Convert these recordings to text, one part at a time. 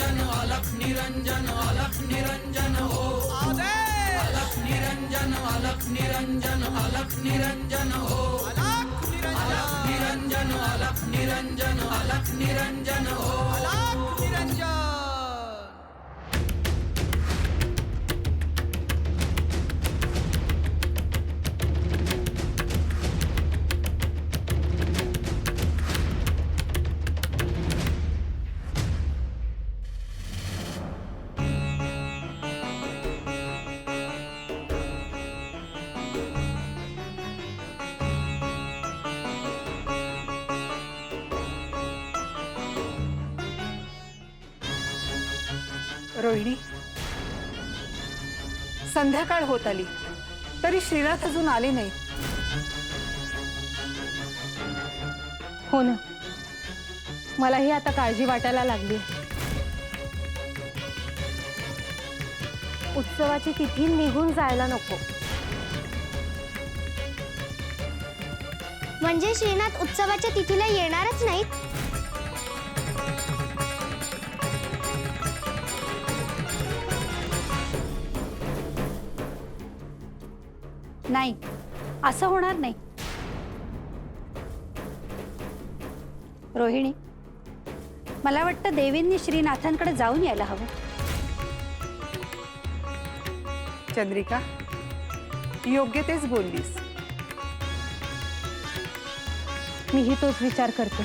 निरंजन अलख निरंजन अलख निरंजन हो अलख निरंजन अलख निरंजन अलख निरंजन हो अलख निरंजन अलख निरंजन अलख निरंजन हो अलख निरंजन। रोहिणी, संध्याकाळ होत आली तरी श्रीनाथ अजून आले नाही. हो ना, मलाही आता काळजी वाटायला लागली. उत्सवाची तिथी निघून जायला नको. म्हणजे श्रीनाथ उत्सवाच्या तिथीला येणारच नाहीत? नाही, असं होणार नाही. रोहिणी, मला वाटतं देवींनी श्रीनाथांकडे जाऊन यायला हवं. चंद्रिका, योग्य तेच बोललीस. मीही तोच विचार करते.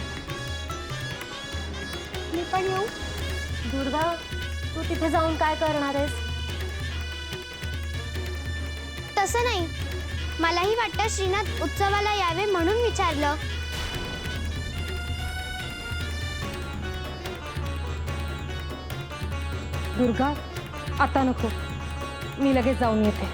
मी पण येऊ? दुर्गा, तू तिथे जाऊन काय करणार आहेस? तसं नाही, मलाही वाटतं श्रीनाथ उत्सवाला यावे म्हणून विचारलं. दुर्गा, आता नको, मी लगेच जाऊन येते.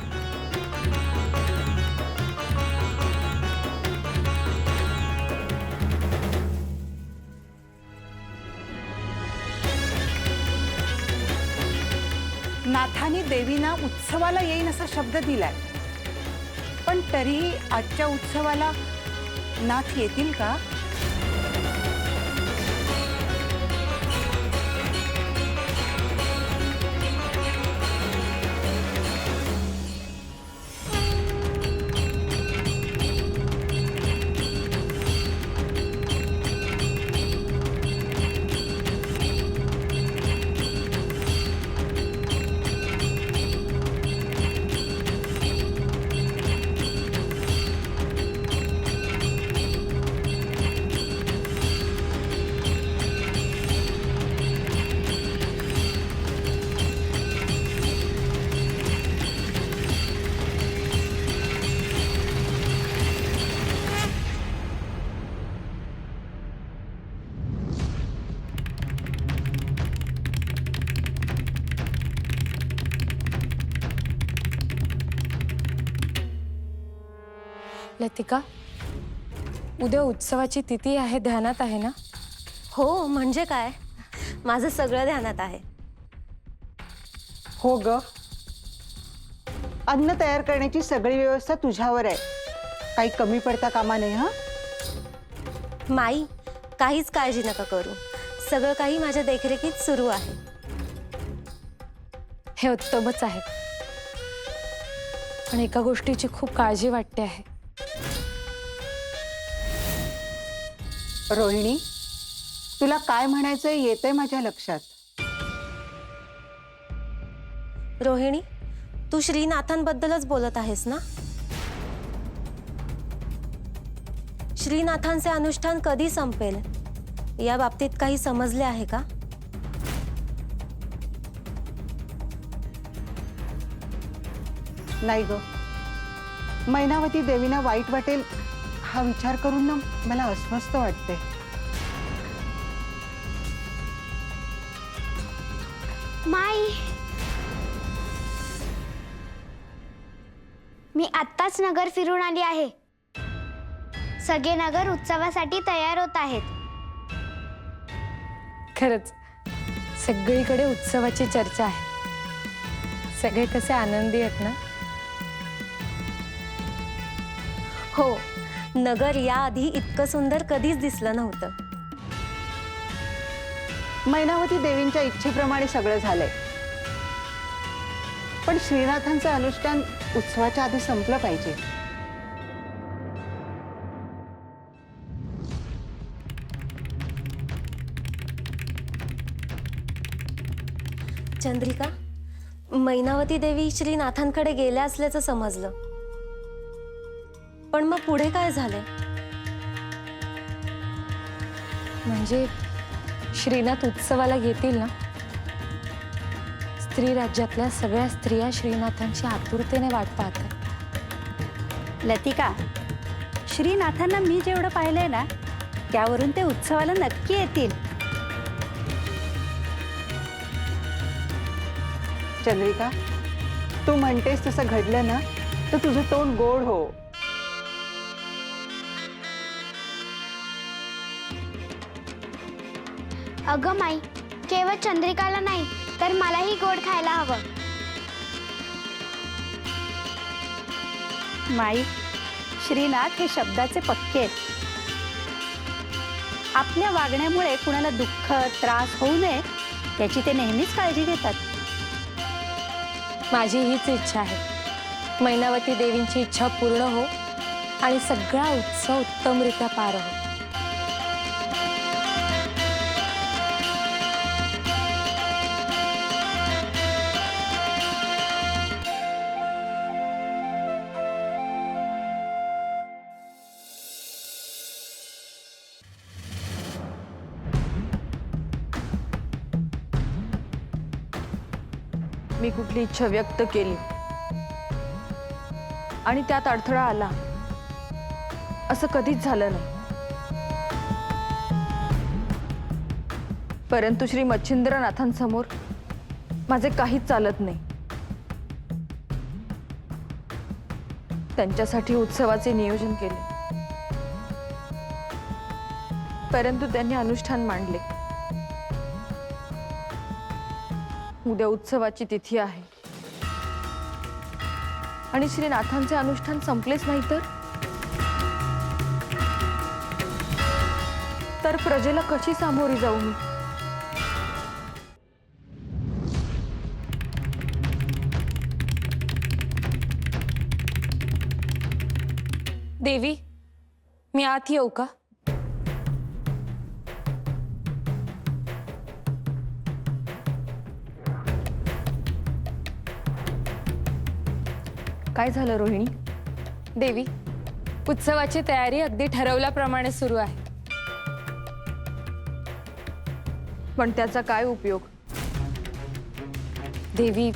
नाथाने देवींना उत्सवाला येईन असा शब्द दिलाय, पण तरीही आजच्या उत्सवाला नाथ येतील का? लतिका, उद्या उत्सवाची तिथी आहे, ध्यानात आहे ना? हो, म्हणजे काय, माझं सगळं ध्यानात आहे. हो ग, अन्न तयार करण्याची सगळी व्यवस्था तुझ्यावर आहे. काही कमी पडता कामा नाही. हा माई, काहीच काळजी नका करू, सगळं काही माझ्या देखरेखीत सुरू आहे. हे उत्तमच आहे, पण एका गोष्टीची खूप काळजी वाटते आहे. रोहिणी, तुला काय म्हणायचंय येतंय माझ्या लक्षात. रोहिणी, तू श्रीनाथांबद्दलच बोलत आहेस ना? श्रीनाथांचे अनुष्ठान कधी संपेल या बाबतीत काही समजले आहे का? नाही ग, मैनावती देवीना वाईट वाटेल हा विचार करून ना मला अस्वस्थ वाटते. माई, मी आत्ताच नगर फिरून आली आहे. सगळे नगर उत्सवासाठी तयार होत आहेत. खरंच सगळीकडे उत्सवाची चर्चा आहे. सगळे कसे आनंदी आहेत ना? हो, नगर याआधी इतकं सुंदर कधीच दिसलं नव्हतं. मैनावती देवींच्या इच्छेप्रमाणे सगळं झालंय, पण श्रीनाथांचं अनुष्ठान उत्सवाच्या आधी संपलं पाहिजे. चंद्रिका, मैनावती देवी श्रीनाथांकडे गेल्या असल्याचं समजलं, पण मग पुढे काय झाले? म्हणजे श्रीनाथ उत्सवाला येतील ना? स्त्री राज्यातल्या सगळ्या स्त्रिया श्रीनाथांची आतुरतेने वाट पाहतात. लतिका, श्रीनाथांना मी जेवढं पाहिलंय ना, त्यावरून ते उत्सवाला नक्की येतील. चंद्रिका, तू म्हणतेस तसं घडलं ना, तर तुझं तोंड गोड हो. अगं माई, केवळ चंद्रिकाला नाही तर मलाही गोड खायला हवं. माई, श्रीनाथ हे शब्दाचे पक्के आहेत. आपल्या वागण्यामुळे कुणाला दुःख त्रास होऊ नये याची ते नेहमीच काळजी घेतात. माझी हीच इच्छा आहे, मैनावती देवींची इच्छा पूर्ण हो आणि सगळा उत्सव उत्तमरित्या पार हो. मी कुठली इच्छा व्यक्त केली आणि त्यात अडथळा आला असं कधीच झालं नाही. परंतु श्री मच्छिंद्रनाथांसमोर माझे काहीच चालत नाही. त्यांच्यासाठी उत्सवाचे नियोजन केले, परंतु त्यांनी अनुष्ठान मांडले. उद्या उत्सवाची तिथी आहे आणि श्रीनाथांचे अनुष्ठान संपलेच नाही तर प्रजेला कशी सामोरी जाऊ मी? देवी, मी आत येऊ का? काय झालं रोहिणी? देवी, उत्सवाची तयारी अगदी ठरवल्याप्रमाणे सुरू आहे. पण त्याचा काय उपयोग? देवी,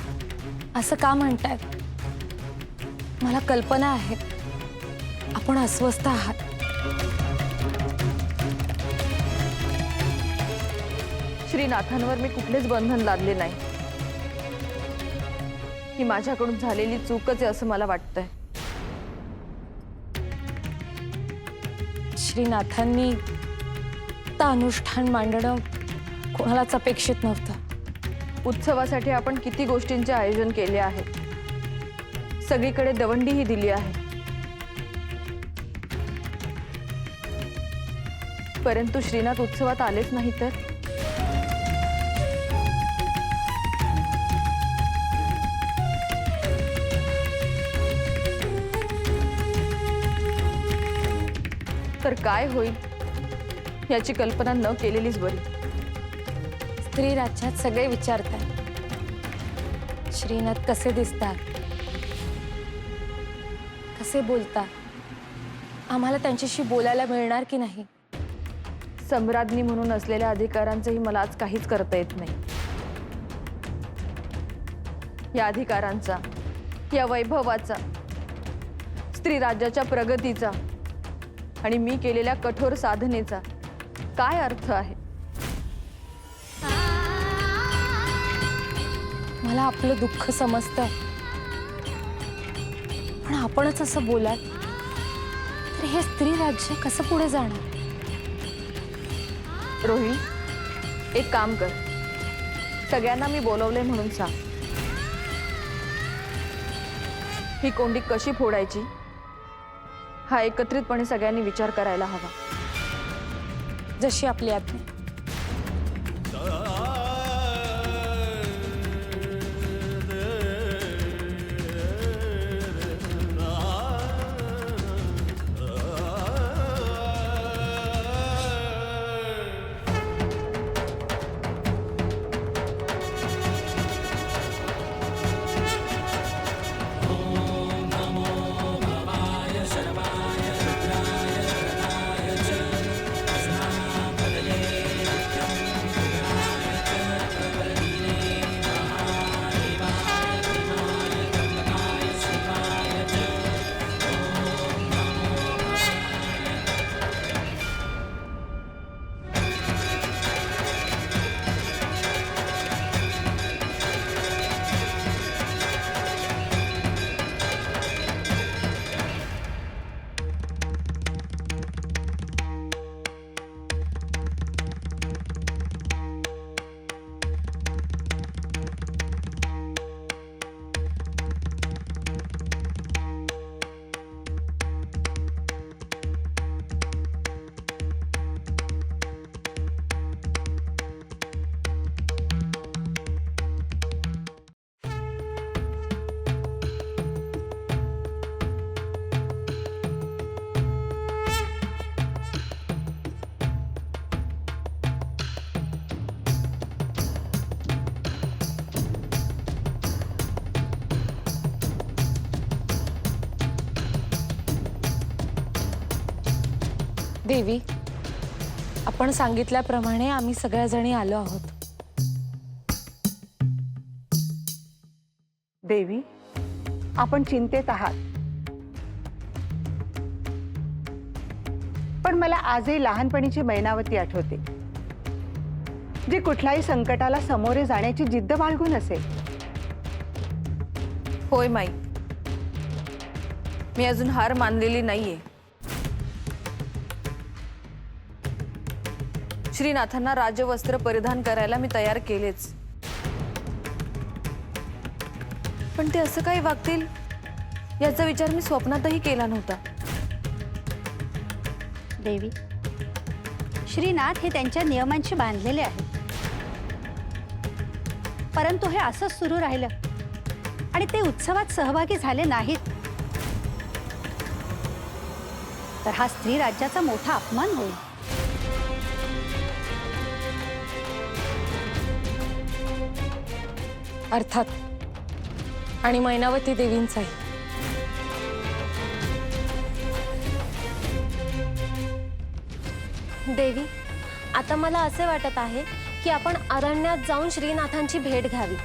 असं का म्हणताय? मला कल्पना आहे आपण अस्वस्थ आहात. श्रीनाथांवर मी कुठलेच बंधन लादले नाही. ही माझ्याकडून झालेली चूकच आहे असं मला वाटतंय. श्रीनाथांनी अनुष्ठान मांडणं कोणालाच अपेक्षित नव्हतं. उत्सवासाठी आपण किती गोष्टींचे आयोजन केले आहे, सगळीकडे दवंडीही दिली आहे, परंतु श्रीनाथ उत्सवात आलेच नाही तर काय होईल याची कल्पना न केलेलीच बरी. स्त्री राज्यात सगळे विचारतात श्रीनाथ कसे दिसतात, कसे बोलतात, आम्हाला त्यांच्याशी बोलायला मिळणार की नाही. सम्राज्ञी म्हणून असलेल्या अधिकारांचंही मला आज काहीच करता येत नाही. या अधिकारांचा, या वैभवाचा, स्त्री राज्याच्या प्रगतीचा आणि मी केलेल्या कठोर साधनेचा काय अर्थ आहे? मला आपलं दुःख समजतंय, पण आपणच असं बोलाल तर हे स्त्री राज्य कसं पुढे जाणार? रोहिणी, एक काम कर, सगळ्यांना मी बोलवले म्हणून सांग. ही कोंडी कशी फोडायची हा एकत्रितपणे सगळ्यांनी विचार करायला हवा. जशी आपली आज्ञा. देवी, आपण सांगितल्याप्रमाणे आम्ही सगळ्याजणी आलो आहोत. देवी, आपण चिंतेत आहात, पण मला आजही लहानपणीची मैनावती आठवते, जी कुठल्याही संकटाला सामोरे जाण्याची जिद्द बाळगून असेल. होय माई, मी अजून हार मानलेली नाहीये. श्रीनाथांना राजवस्त्र परिधान करायला मी तयार केलेच, पण ते असं काही वागतील याचा विचार मी स्वप्नातही केला नव्हता. देवी, श्रीनाथ हे त्यांच्या नियमांशी बांधलेले आहेत, परंतु हे असंच सुरू राहिलं आणि ते उत्सवात सहभागी झाले नाहीत तर हा स्त्री राज्याचा मोठा अपमान होईल. अर्थात, आणि मैनावती देवींचाही. देवी, आता मला असे वाटत आहे की आपण अरण्यात जाऊन श्रीनाथांची भेट घ्यावी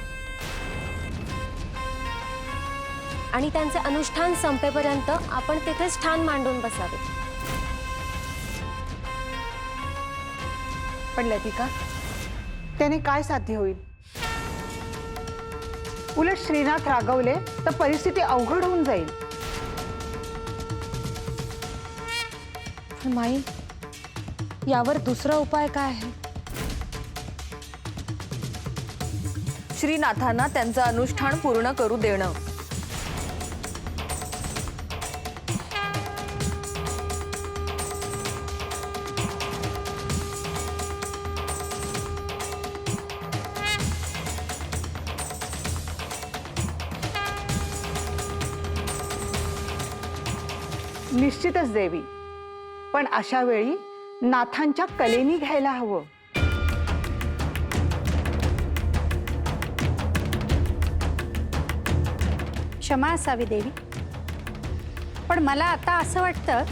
आणि त्यांचे अनुष्ठान संपेपर्यंत आपण तिथेच ठाण मांडून बसावे. पण लतिका, त्याने काय साध्य होईल? उलट श्रीनाथ रागवले तर परिस्थिती अवघड होऊन जाईल. पण माई, यावर दुसरा उपाय काय आहे? श्रीनाथांना त्यांचं अनुष्ठान पूर्ण करू देणं. निश्चितच देवी, पण अशा वेळी नाथांच्या कलेनी घ्यायला हवं. क्षमा असावी देवी, पण मला आता असं वाटतं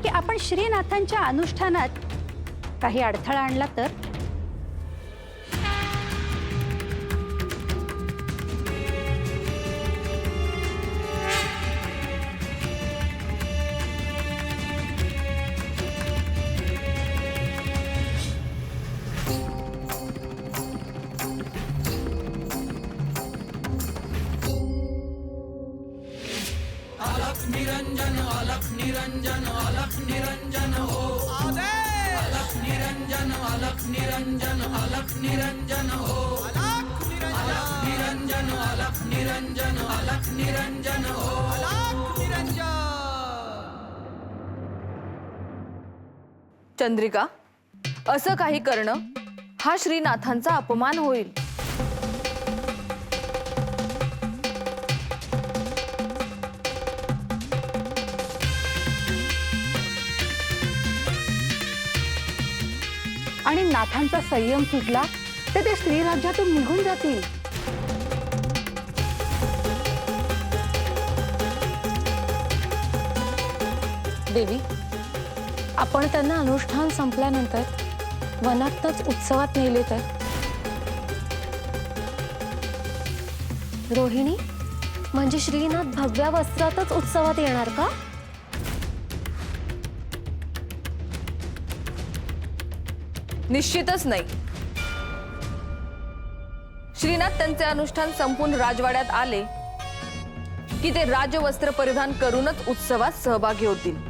की आपण श्रीनाथांच्या अनुष्ठानात काही अडथळा आणला तर. अलख निरंजन अलख निरंजन अलख निरंजन हो. अलख निरंजन अलख निरंजन अलख निरंजन हो. अलख निरंजन अलख निरंजन अलख निरंजन हो. चंद्रिका, असं काही करणं हा श्रीनाथांचा अपमान होईल. आणि नाथांचा संयम सुटला तर ते स्त्री राज्यातून निघून जातील. देवी, आपण त्यांना अनुष्ठान संपल्यानंतर वनातच उत्सवात नेले तर. रोहिणी, म्हणजे श्रीनाथ भगव्या वस्त्रातच उत्सवात येणार का? निश्चितच नाही. श्रीनाथ त्यांचे अनुष्ठान संपून राजवाड्यात आले की ते राजवस्त्र परिधान करूनच उत्सवात सहभागी होतील.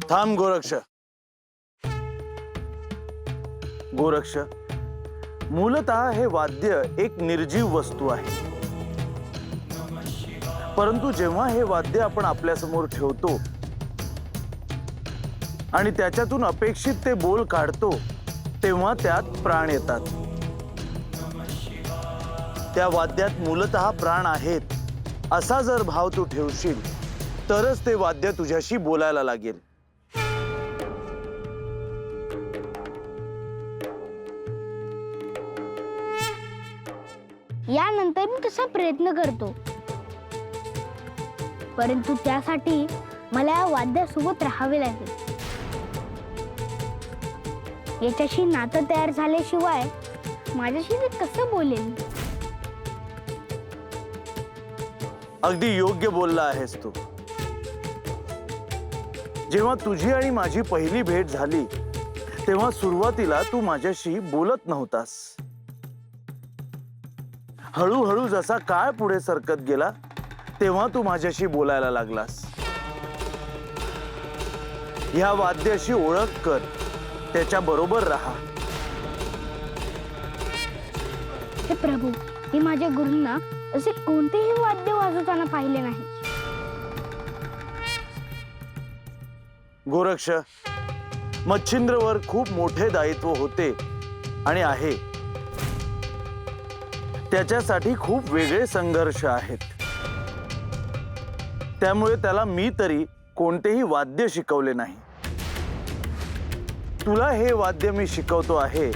थांब गोरक्ष. गोरक्ष, मूलतः हे वाद्य एक निर्जीव वस्तू आहे. परंतु जेव्हा हे वाद्य आपण आपल्या समोर ठेवतो आणि त्याच्यातून अपेक्षित ते बोल काढतो, तेव्हा त्यात प्राण येतात. त्या वाद्यात मूलतः प्राण आहेत असा जर भाव तू ठेवशील तरच ते वाद्य तुझ्याशी बोलायला लागेल. यानंतर मी तसा प्रयत्न करतो, परंतु त्यासाठी मला या वाद्यासोबत राहावे लागेल. याच्याशी नातं तयार झाल्याशिवाय माझ्याशी ते कसं बोलेल? अगदी योग्य बोलला आहेस तू. जेव्हा तुझी आणि माझी पहिली भेट झाली तेव्हा सुरुवातीला तू माझ्याशी बोलत नव्हतास. हळूहळू जसा काळ पुढे सरकत गेला तेव्हा तू माझ्याशी बोलायला लागलास. ह्या वाद्याशी ओळख कर, त्याच्या बरोबर राहा. हे प्रभू, मी माझ्या गुरूंना असे कोणतेही वाद्य वाजवताना पाहिले नाही. गोरक्ष, मच्छिंद्रवर खूप मोठे दायित्व होते आणि आहे. त्याच्यासाठी खूप वेगळे संघर्ष आहेत. त्यामुळे त्याला मी तरी कोणतेही वाद्य शिकवले नाही. तुला हे वाद्य मी शिकवतो आहे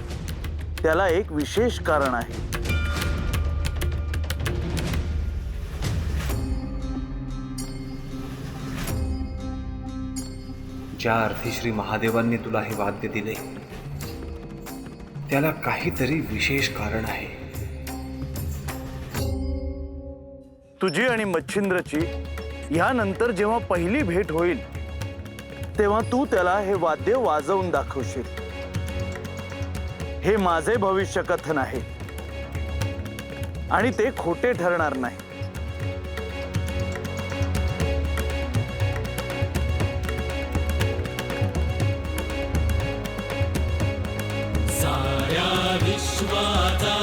त्याला एक विशेष कारण आहे. ज्या अर्थी श्री महादेवांनी तुला हे वाद्य दिले त्याला काहीतरी विशेष कारण आहे. तुझी आणि मच्छिंद्रची यानंतर जेव्हा पहिली भेट होईल तेव्हा तू त्याला हे वाद्य वाजवून दाखवशील. हे माझे भविष्य कथन आहे आणि ते खोटे ठरणार नाही. साऱ्या विश्वाचा